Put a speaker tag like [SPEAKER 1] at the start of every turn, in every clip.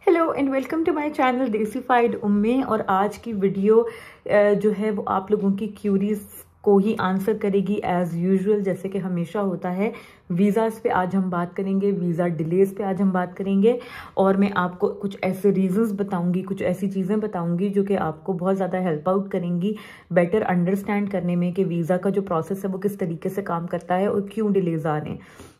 [SPEAKER 1] Hello and welcome to my channel desified Umme. और आज की वीडियो जो है वो आप लोगों की क्यूरीज को ही आंसर करेगी एज यूजुअल, जैसे कि हमेशा होता है। वीज़ाज़ पे आज हम बात करेंगे, वीज़ा डिलेज पे आज हम बात करेंगे और मैं आपको कुछ ऐसे रीजंस बताऊंगी, कुछ ऐसी चीज़ें बताऊंगी जो कि आपको बहुत ज़्यादा हेल्प आउट करेंगी बेटर अंडरस्टैंड करने में कि वीज़ा का जो प्रोसेस है वो किस तरीके से काम करता है और क्यों डिलेज आ रहे हैं।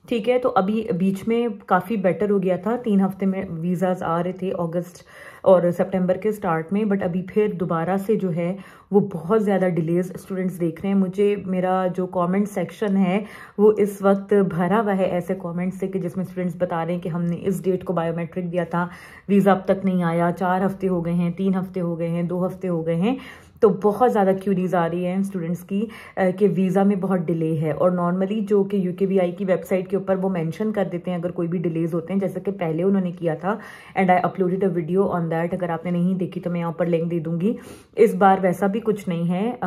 [SPEAKER 1] ठीक है, तो अभी बीच में काफ़ी बेटर हो गया था, 3 हफ्ते में वीज़ाज़ आ रहे थे अगस्त और सितंबर के स्टार्ट में, बट अभी फिर दोबारा से जो है वो बहुत ज़्यादा डिलेज स्टूडेंट्स देख रहे हैं। मुझे मेरा जो कमेंट सेक्शन है वो इस वक्त भरा हुआ है ऐसे कमेंट्स से कि जिसमें स्टूडेंट्स बता रहे हैं कि हमने इस डेट को बायोमेट्रिक दिया था, वीज़ा अब तक नहीं आया, 4 हफ्ते हो गए हैं, 3 हफ्ते हो गए हैं, 2 हफ्ते हो गए हैं। तो बहुत ज़्यादा क्यूरीज आ रही है स्टूडेंट्स की कि वीज़ा में बहुत डिले है। और नॉर्मली जो कि यूकेवीआई की वेबसाइट के ऊपर वो मेंशन कर देते हैं अगर कोई भी डिलेज होते हैं, जैसे कि पहले उन्होंने किया था and I uploaded a video on that. अगर आपने नहीं देखी तो मैं यहाँ पर लिंक दे दूंगी। इस बार वैसा भी कुछ नहीं है।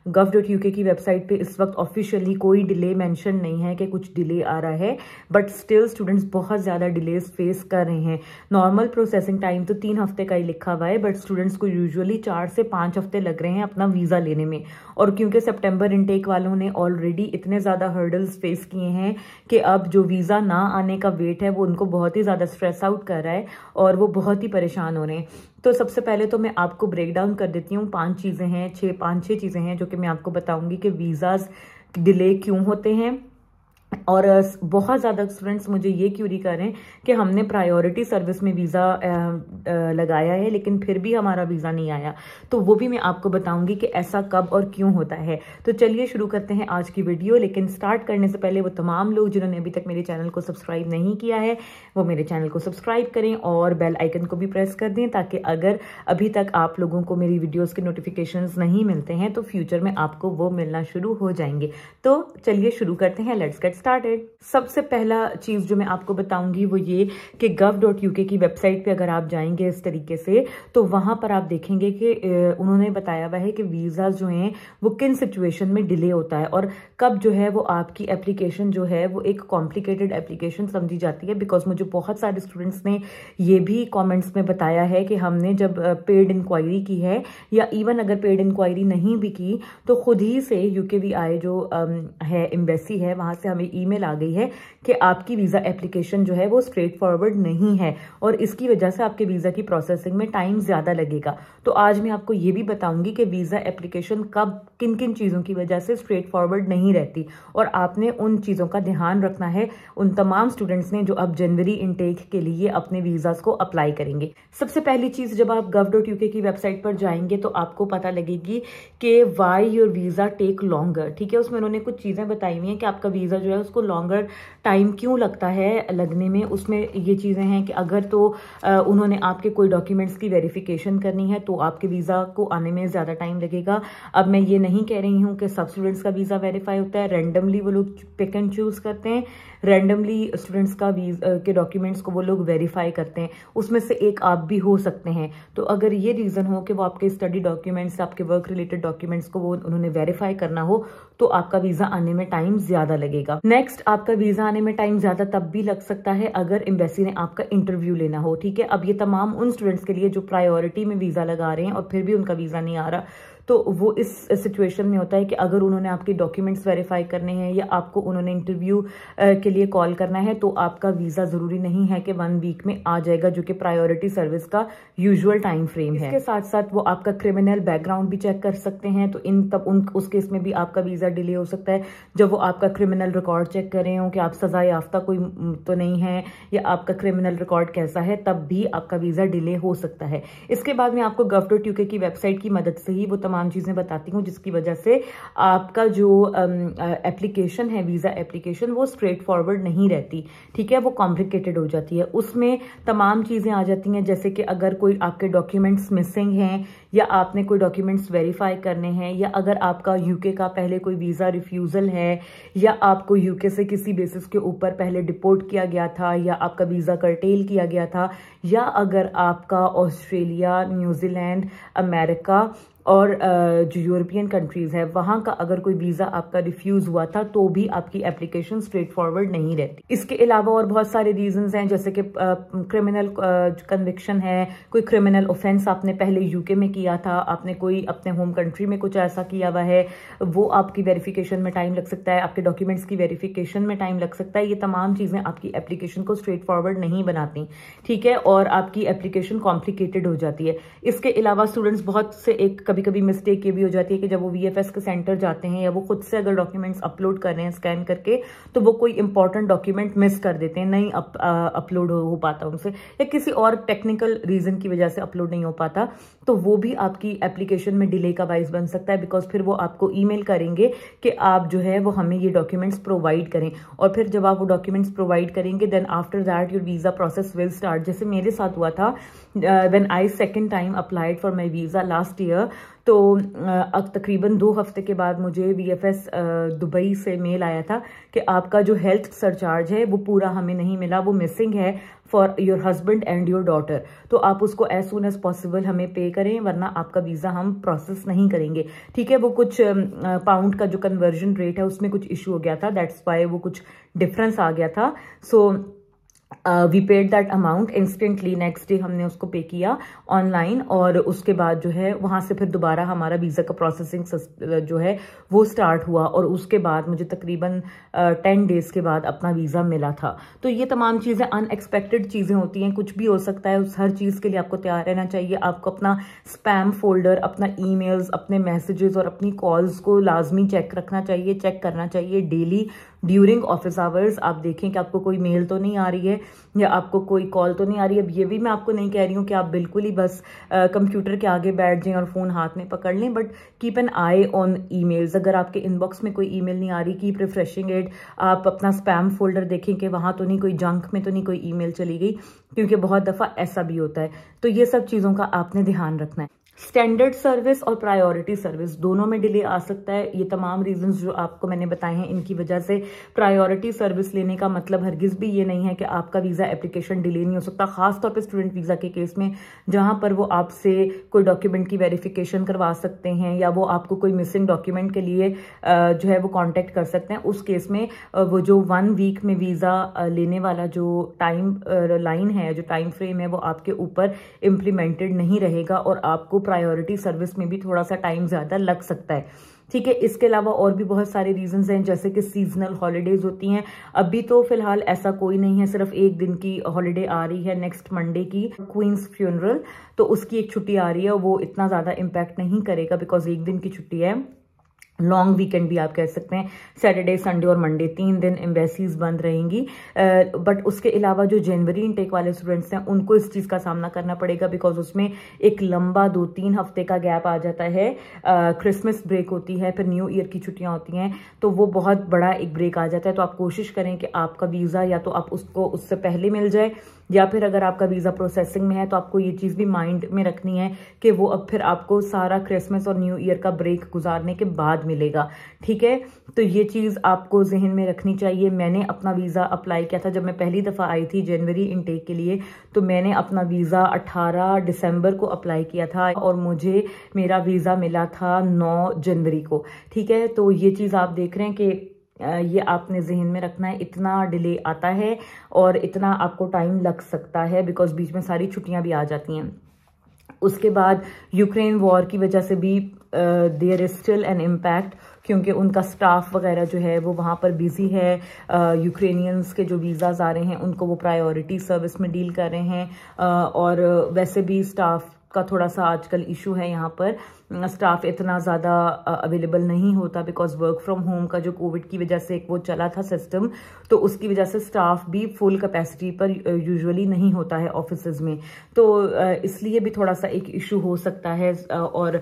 [SPEAKER 1] gov.uk की वेबसाइट पे इस वक्त ऑफिशियली कोई डिले मेंशन नहीं है कि कुछ डिले आ रहा है, बट स्टिल स्टूडेंट्स बहुत ज़्यादा डिलेज फेस कर रहे हैं। नॉर्मल प्रोसेसिंग टाइम तो 3 हफ्ते का ही लिखा हुआ है, बट स्टूडेंट्स को यूजुअली 4 से 5 हफ्ते लग रहे हैं अपना वीज़ा लेने में। और क्योंकि सितंबर इनटेक वालों ने ऑलरेडी इतने ज़्यादा हर्डल्स फेस किए हैं कि अब जो वीज़ा ना आने का वेट है वो उनको बहुत ही ज़्यादा स्ट्रेस आउट कर रहा है और वो बहुत ही परेशान हो रहे हैं। तो सबसे पहले तो मैं आपको ब्रेक डाउन कर देती हूँ। 5 चीज़ें हैं, 5-6 चीज़ें हैं जो कि मैं आपको बताऊंगी कि वीज़ाज डिले क्यों होते हैं। और बहुत ज़्यादा स्टूडेंट्स मुझे ये क्यूरी कर रहे हैं कि हमने प्रायोरिटी सर्विस में वीज़ा लगाया है लेकिन फिर भी हमारा वीज़ा नहीं आया। तो वो भी मैं आपको बताऊंगी कि ऐसा कब और क्यों होता है। तो चलिए शुरू करते हैं आज की वीडियो। लेकिन स्टार्ट करने से पहले वो तमाम लोग जिन्होंने अभी तक मेरे चैनल को सब्सक्राइब नहीं किया है वो मेरे चैनल को सब्सक्राइब करें और बेल आइकन को भी प्रेस कर दें, ताकि अगर अभी तक आप लोगों को मेरी वीडियोज़ के नोटिफिकेशंस नहीं मिलते हैं तो फ्यूचर में आपको वो मिलना शुरू हो जाएंगे। तो चलिए शुरू करते हैं, लेट्स गेट स्टार्टेड। सबसे पहला चीज जो मैं आपको बताऊंगी वो ये कि gov.uk की वेबसाइट पे अगर आप जाएंगे इस तरीके से तो वहां पर आप देखेंगे कि उन्होंने बताया हुआ है कि वीजा जो हैं वो किन सिचुएशन में डिले होता है और कब जो है वो आपकी एप्लीकेशन जो है वो एक कॉम्प्लिकेटेड एप्लीकेशन समझी जाती है। बिकॉज मुझे बहुत सारे स्टूडेंट्स ने ये भी कॉमेंट्स में बताया है कि हमने जब पेड इंक्वायरी की है या इवन अगर पेड इंक्वायरी नहीं भी की तो खुद ही से यूकेवीआई जो है एम्बेसी है वहां से हमें ईमेल आ गई है कि आपकी वीजा एप्लीकेशन जो है वो स्ट्रेट फॉरवर्ड नहीं है और इसकी वजह से आपके वीजा की प्रोसेसिंग में टाइम ज्यादा लगेगा। तो आज मैं आपको ये भी बताऊंगी कि वीजा एप्लीकेशन कब किन किन चीजों की वजह से स्ट्रेट फॉरवर्ड नहीं रहती और आपने उन चीजों का ध्यान रखना है उन तमाम स्टूडेंट्स ने जो अब जनवरी इनटेक के लिए अपने वीजास को अप्लाई करेंगे। सबसे पहली चीज, जब आप gov.uk की वेबसाइट पर जाएंगे तो आपको पता लगेगी कि why your visa take longer. ठीक है, उसमें उन्होंने कुछ चीजें बताई हुई हैं कि आपका वीजा जो है उसको लॉन्गर टाइम क्यों लगता है लगने में। उसमें ये चीज़ें हैं कि अगर तो उन्होंने आपके कोई डॉक्यूमेंट्स की वेरिफिकेशन करनी है तो आपके वीज़ा को आने में ज़्यादा टाइम लगेगा। अब मैं ये नहीं कह रही हूँ कि सब स्टूडेंट्स का वीज़ा वेरीफाई होता है, रैंडमली वो लोग पिक एंड चूज़ करते हैं, रैंडमली स्टूडेंट्स का वीज़ा के डॉक्यूमेंट्स को वो लोग वेरीफाई करते हैं, उसमें से एक आप भी हो सकते हैं। तो अगर ये रीज़न हो कि वो आपके स्टडी डॉक्यूमेंट्स, आपके वर्क रिलेटेड डॉक्यूमेंट्स को वो उन्होंने वेरीफाई करना हो तो आपका वीज़ा आने में टाइम ज़्यादा लगेगा। नेक्स्ट, आपका वीज़ा आने में टाइम ज़्यादा तब भी लग सकता है अगर एम्बेसी ने आपका इंटरव्यू लेना हो। ठीक है, अब ये तमाम उन स्टूडेंट्स के लिए जो प्रायोरिटी में वीज़ा लगा रहे हैं और फिर भी उनका वीज़ा नहीं आ रहा, तो वो इस सिचुएशन में होता है कि अगर उन्होंने आपके डॉक्यूमेंट्स वेरीफाई करने हैं या आपको उन्होंने इंटरव्यू के लिए कॉल करना है तो आपका वीज़ा ज़रूरी नहीं है कि 1 वीक में आ जाएगा, जो कि प्रायोरिटी सर्विस का यूजुअल टाइम फ्रेम है। इसके साथ साथ वो आपका क्रिमिनल बैकग्राउंड भी चेक कर सकते हैं, तो उस केस में भी आपका वीज़ा डिले हो सकता है। जब वो आपका क्रिमिनल रिकॉर्ड चेक कर रहे हो कि आप सजा याफ्ता कोई तो नहीं है या आपका क्रिमिनल रिकॉर्ड कैसा है, तब भी आपका वीज़ा डिले हो सकता है। इसके बाद मैं आपको gov.uk की वेबसाइट की मदद से ही वो तमाम चीज़ें बताती हूँ जिसकी वजह से आपका जो एप्लीकेशन है, वीज़ा एप्लीकेशन, वो स्ट्रेट फॉरवर्ड नहीं रहती। ठीक है, वो कॉम्प्लिकेटेड हो जाती है। उसमें तमाम चीज़ें आ जाती हैं, जैसे कि अगर कोई आपके डॉक्यूमेंट्स मिसिंग हैं या आपने कोई डॉक्यूमेंट्स वेरीफाई करने हैं या अगर आपका यूके का पहले कोई वीज़ा रिफ्यूज़ल है या आपको यूके से किसी बेसिस के ऊपर पहले डिपोर्ट किया गया था या आपका वीज़ा कर्टेल किया गया था या अगर आपका ऑस्ट्रेलिया, न्यूजीलैंड, अमेरिका और जो यूरोपियन कंट्रीज़ है वहाँ का अगर कोई वीज़ा आपका रिफ्यूज़ हुआ था तो भी आपकी एप्लीकेशन स्ट्रेट फॉरवर्ड नहीं रहती। इसके अलावा और बहुत सारे रीजंस हैं, जैसे कि क्रिमिनल कन्विक्शन है, कोई क्रिमिनल ऑफेंस आपने पहले यूके में किया था, आपने कोई अपने होम कंट्री में कुछ ऐसा किया हुआ है, वो आपकी वेरिफिकेशन में टाइम लग सकता है, आपके डॉक्यूमेंट्स की वेरिफिकेशन में टाइम लग सकता है। ये तमाम चीज़ें आपकी एप्लीकेशन को स्ट्रेट फॉरवर्ड नहीं बनाती, ठीक है, और आपकी एप्लीकेशन कॉम्प्लिकेटेड हो जाती है। इसके अलावा स्टूडेंट्स बहुत से कभी कभी मिस्टेक ये भी हो जाती है कि जब वो वीएफएस के सेंटर जाते हैं या वो खुद से अगर डॉक्यूमेंट्स अपलोड कर रहे हैं स्कैन करके, तो वो कोई इंपॉर्टेंट डॉक्यूमेंट मिस कर देते हैं, नहीं अपलोड हो पाता उनसे, या किसी और टेक्निकल रीजन की वजह से अपलोड नहीं हो पाता, तो वो भी आपकी एप्लीकेशन में डिले का बाइस बन सकता है। बिकॉज फिर वो आपको ईमेल करेंगे कि आप जो है वो हमें ये डॉक्यूमेंट्स प्रोवाइड करें, और फिर जब आप वो डॉक्यूमेंट्स प्रोवाइड करेंगे then after that your visa process will start. जैसे मेरे साथ हुआ था when I second time applied for my visa last year, तो तकरीबन 2 हफ्ते के बाद मुझे वीएफएस दुबई से मेल आया था कि आपका जो हेल्थ सरचार्ज है वो पूरा हमें नहीं मिला, वो मिसिंग है for your husband and your daughter, तो आप उसको एज सुन एज पॉसिबल हमें पे करें वरना आपका वीज़ा हम प्रोसेस नहीं करेंगे। ठीक है, वो कुछ पाउंड का जो कन्वर्जन रेट है उसमें कुछ इशू हो गया था, दैट्स वाई वो कुछ डिफरेंस आ गया था। So we paid that amount instantly, next day हमने उसको पे किया ऑनलाइन, और उसके बाद जो है वहां से फिर दोबारा हमारा वीज़ा का प्रोसेसिंग जो है वो स्टार्ट हुआ, और उसके बाद मुझे तकरीबन 10 डेज के बाद अपना वीज़ा मिला था। तो ये तमाम चीज़ें अनएक्सपेक्टेड चीज़ें होती हैं, कुछ भी हो सकता है, उस हर चीज़ के लिए आपको तैयार रहना चाहिए। आपको अपना स्पैम फोल्डर, अपना ईमेल्स, अपने मैसेजेस और अपनी कॉल्स को लाजमी चेक रखना चाहिए, चेक करना चाहिए डेली ड्यूरिंग ऑफिस आवर्स। आप देखें कि आपको कोई मेल तो नहीं आ रही है या आपको कोई कॉल तो नहीं आ रही है। अब ये भी मैं आपको नहीं कह रही हूँ कि आप बिल्कुल ही बस कंप्यूटर के आगे बैठ जाएं और फोन हाथ में पकड़ लें, but keep an I on emails. अगर आपके इनबॉक्स में कोई ईमेल नहीं आ रही, कीप रिफ्रेशिंग इट। आप अपना स्पैम फोल्डर देखें कि वहां तो नहीं कोई जंक में तो नहीं कोई ईमेल चली गई, क्योंकि बहुत दफा ऐसा भी होता है। तो ये सब चीजों का आपने ध्यान रखना है। स्टैंडर्ड सर्विस और प्रायोरिटी सर्विस दोनों में डिले आ सकता है। ये तमाम रीजंस जो आपको मैंने बताए हैं, इनकी वजह से प्रायोरिटी सर्विस लेने का मतलब हरगिज भी ये नहीं है कि आपका वीजा एप्लीकेशन डिले नहीं हो सकता, खासतौर पे स्टूडेंट वीजा के केस में, जहां पर वो आपसे कोई डॉक्यूमेंट की वेरिफिकेशन करवा सकते हैं या वो आपको कोई मिसिंग डॉक्यूमेंट के लिए जो है वो कॉन्टेक्ट कर सकते हैं। उस केस में वो जो 1 वीक में वीजा लेने वाला जो टाइम लाइन है, जो टाइम फ्रेम है, वो आपके ऊपर इम्प्लीमेंटेड नहीं रहेगा और आपको प्रायोरिटी सर्विस में भी थोड़ा सा टाइम ज्यादा लग सकता है। ठीक है, इसके अलावा और भी बहुत सारे रीजंस हैं, जैसे कि सीजनल हॉलीडेज होती हैं। अभी तो फिलहाल ऐसा कोई नहीं है, सिर्फ 1 दिन की हॉलीडे आ रही है नेक्स्ट मंडे की, क्वींस फ्यूनरल, तो उसकी एक छुट्टी आ रही है। वो इतना ज्यादा इम्पैक्ट नहीं करेगा बिकॉज 1 दिन की छुट्टी है। लॉन्ग वीकेंड भी आप कह सकते हैं, सैटरडे, संडे और मंडे 3 दिन एम्बेसीज बंद रहेंगी। बट उसके अलावा जो जनवरी इनटेक वाले स्टूडेंट्स हैं उनको इस चीज़ का सामना करना पड़ेगा बिकॉज उसमें एक लंबा 2-3 हफ्ते का गैप आ जाता है। क्रिसमस ब्रेक होती है, फिर न्यू ईयर की छुट्टियां होती हैं, तो वो बहुत बड़ा एक ब्रेक आ जाता है। तो आप कोशिश करें कि आपका वीज़ा या तो आप उसको उससे पहले मिल जाए, या फिर अगर आपका वीज़ा प्रोसेसिंग में है तो आपको ये चीज़ भी माइंड में रखनी है कि वो अब फिर आपको सारा क्रिसमस और न्यू ईयर का ब्रेक गुजारने के बाद मिलेगा। ठीक है, तो ये चीज़ आपको जहन में रखनी चाहिए। मैंने अपना वीज़ा अप्लाई किया था जब मैं पहली दफ़ा आई थी जनवरी इनटेक के लिए, तो मैंने अपना वीज़ा 18 दिसंबर को अप्लाई किया था और मुझे मेरा वीज़ा मिला था 9 जनवरी को। ठीक है, तो ये चीज़ आप देख रहे हैं कि ये आपने जहन में रखना है, इतना डिले आता है और इतना आपको टाइम लग सकता है बिकॉज बीच में सारी छुट्टियां भी आ जाती हैं। उसके बाद यूक्रेन वॉर की वजह से भी there is still an impact, क्योंकि उनका स्टाफ वगैरह जो है वो वहाँ पर बिजी है। यूक्रेनियंस के जो वीज़ाज आ रहे हैं उनको वो प्रायोरिटी सर्विस में डील कर रहे हैं, और वैसे भी स्टाफ का थोड़ा सा आजकल इशू है। यहाँ पर स्टाफ इतना ज़्यादा अवेलेबल नहीं होता बिकॉज वर्क फ्रॉम होम का जो कोविड की वजह से एक वो चला था सिस्टम, तो उसकी वजह से स्टाफ भी फुल कैपेसिटी पर यूजुअली नहीं होता है ऑफिसेज में, तो इसलिए भी थोड़ा सा एक इशू हो सकता है। और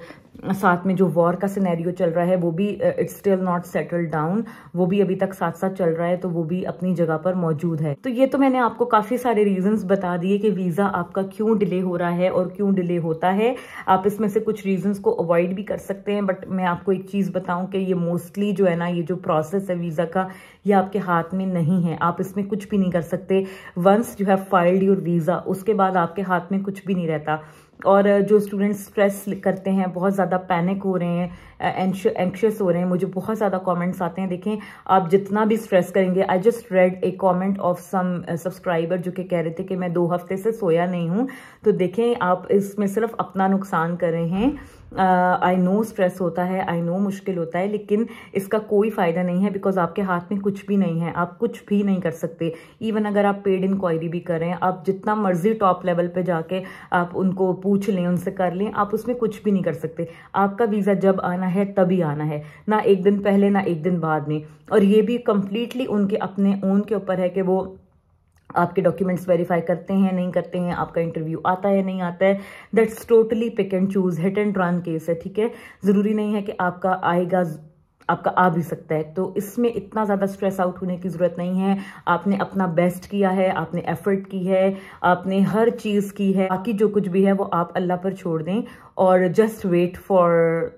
[SPEAKER 1] साथ में जो वॉर का सिनेरियो चल रहा है वो भी it's still not settled down, वो भी अभी तक साथ साथ चल रहा है, तो वो भी अपनी जगह पर मौजूद है। तो ये तो मैंने आपको काफी सारे रीजंस बता दिए कि वीजा आपका क्यों डिले हो रहा है और क्यों डिले होता है। आप इसमें से कुछ रीजंस को अवॉइड भी कर सकते हैं, बट मैं आपको एक चीज़ बताऊं कि ये मोस्टली जो है ना, ये जो प्रोसेस है वीज़ा का, ये आपके हाथ में नहीं है। आप इसमें कुछ भी नहीं कर सकते। Once you have filed your visa, उसके बाद आपके हाथ में कुछ भी नहीं रहता। और जो स्टूडेंट्स स्ट्रेस करते हैं, बहुत ज़्यादा पैनिक हो रहे हैं, एंक्शियस हो रहे हैं, मुझे बहुत ज़्यादा कमेंट्स आते हैं। देखें, आप जितना भी स्ट्रेस करेंगे, I just read a comment of some subscriber जो कि कह रहे थे कि मैं 2 हफ्ते से सोया नहीं हूँ। तो देखें, आप इसमें सिर्फ अपना नुकसान कर रहे हैं। आई नो स्ट्रेस होता है, आई नो मुश्किल होता है, लेकिन इसका कोई फ़ायदा नहीं है, बिकॉज आपके हाथ में कुछ भी नहीं है। आप कुछ भी नहीं कर सकते। इवन अगर आप पेड इंक्वायरी भी कर रहे हैं, आप जितना मर्जी टॉप लेवल पे जाके आप उनको पूछ लें, उनसे कर लें, आप उसमें कुछ भी नहीं कर सकते। आपका वीज़ा जब आना है तभी आना है, ना एक दिन पहले ना एक दिन बाद में। और ये भी कंप्लीटली उनके अपने ओन के ऊपर है कि वो आपके डॉक्यूमेंट्स वेरीफाई करते हैं नहीं करते हैं, आपका इंटरव्यू आता है नहीं आता है। That's totally pick and choose, hit and run case है, ठीक है। ज़रूरी नहीं है कि आपका आएगा, आपका आ भी सकता है। तो इसमें इतना ज़्यादा स्ट्रेस आउट होने की ज़रूरत नहीं है। आपने अपना बेस्ट किया है, आपने एफर्ट की है, आपने हर चीज़ की है। बाकी जो कुछ भी है वो आप अल्लाह पर छोड़ दें और just wait for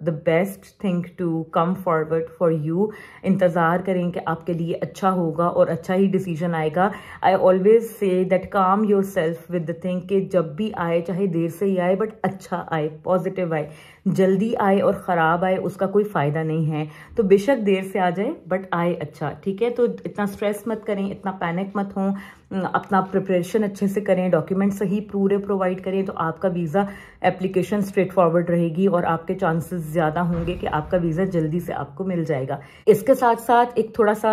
[SPEAKER 1] the best thing to come forward for you. इंतज़ार करें कि आपके लिए अच्छा होगा और अच्छा ही डिसीजन आएगा। आई ऑलवेज से दैट काम your self with the thing कि जब भी आए, चाहे देर से ही आए, बट अच्छा आए, पॉजिटिव आए। जल्दी आए और ख़राब आए, उसका कोई फ़ायदा नहीं है। तो बेशक देर से आ जाए, बट आए अच्छा, ठीक है। तो इतना स्ट्रेस मत करें, इतना पैनिक मत हों, अपना प्रिपरेशन अच्छे से करें, डॉक्यूमेंट सही पूरे प्रोवाइड करें, तो आपका वीज़ा एप्लीकेशन स्ट्रेट फॉरवर्ड रहेगी और आपके चांसेस ज़्यादा होंगे कि आपका वीज़ा जल्दी से आपको मिल जाएगा। इसके साथ साथ एक थोड़ा सा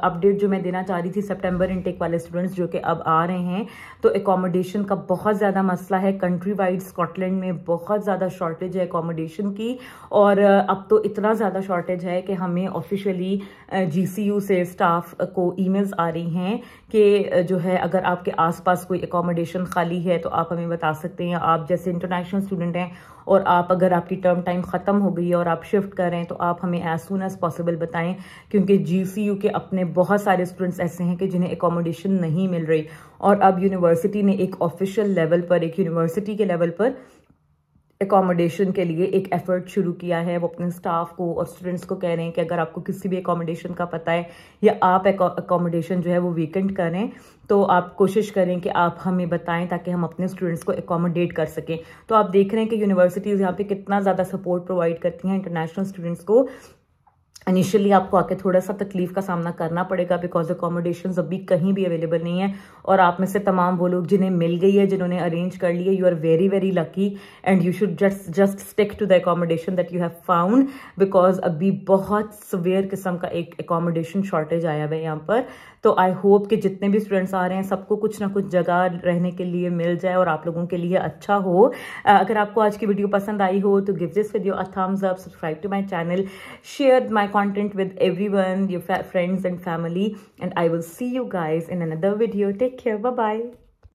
[SPEAKER 1] अपडेट जो मैं देना चाह रही थी, सितंबर इनटेक वाले स्टूडेंट्स जो कि अब आ रहे हैं, तो एकोमोडेशन का बहुत ज़्यादा मसला है। कंट्री वाइड स्कॉटलैंड में बहुत ज़्यादा शॉर्टेज है एकोमोडेशन की, और अब तो इतना ज़्यादा शॉर्टेज है कि हमें ऑफिशियली GCU से स्टाफ को ईमेल्स आ रही हैं कि जो है, अगर आपके आसपास कोई एकोमोडेशन खाली है तो आप हमें बता सकते हैं। आप जैसे इंटरनेशनल स्टूडेंट हैं और आप अगर आपकी टर्म टाइम ख़त्म हो गई है और आप शिफ्ट कर रहे हैं, तो आप हमें एज सून एज पॉसिबल बताएं, क्योंकि GCU के अपने बहुत सारे स्टूडेंट्स ऐसे हैं कि जिन्हें एकोमोडेशन नहीं मिल रही। और अब यूनिवर्सिटी ने एक ऑफिशियल लेवल पर, एक यूनिवर्सिटी के लेवल पर एकोमोडेशन के लिए एक एफर्ट शुरू किया है। वो अपने स्टाफ को और स्टूडेंट्स को कह रहे हैं कि अगर आपको किसी भी एकोमोडेशन का पता है या आप एकोमोडेशन जो है वो वेकेंट करें, तो आप कोशिश करें कि आप हमें बताएं ताकि हम अपने स्टूडेंट्स को एकोमोडेट कर सकें। तो आप देख रहे हैं कि यूनिवर्सिटीज़ यहाँ पे कितना ज़्यादा सपोर्ट प्रोवाइड करती हैं इंटरनेशनल स्टूडेंट्स को। इनिशियली आपको आके थोड़ा सा तकलीफ का सामना करना पड़ेगा, बिकॉज अकोमोडेशन अभी कहीं भी अवेलेबल नहीं है। और आप में से तमाम वो लोग जिन्हें मिल गई है, जिन्होंने अरेंज कर ली है, you are very very lucky and you should just stick to the accommodation that you have found, because अभी बहुत सवेयर किस्म का एक अकोमोडेशन शॉर्टेज आया हुआ है यहाँ पर। तो आई होप कि जितने भी स्टूडेंट्स आ रहे हैं सबको कुछ ना कुछ जगह रहने के लिए मिल जाए और आप लोगों के लिए अच्छा हो। अगर आपको आज की वीडियो पसंद आई हो तो give this video a thumbs up, subscribe to my channel, share my content with everyone, your friends and family, and I will see you guys in another video. Take care. Bye bye.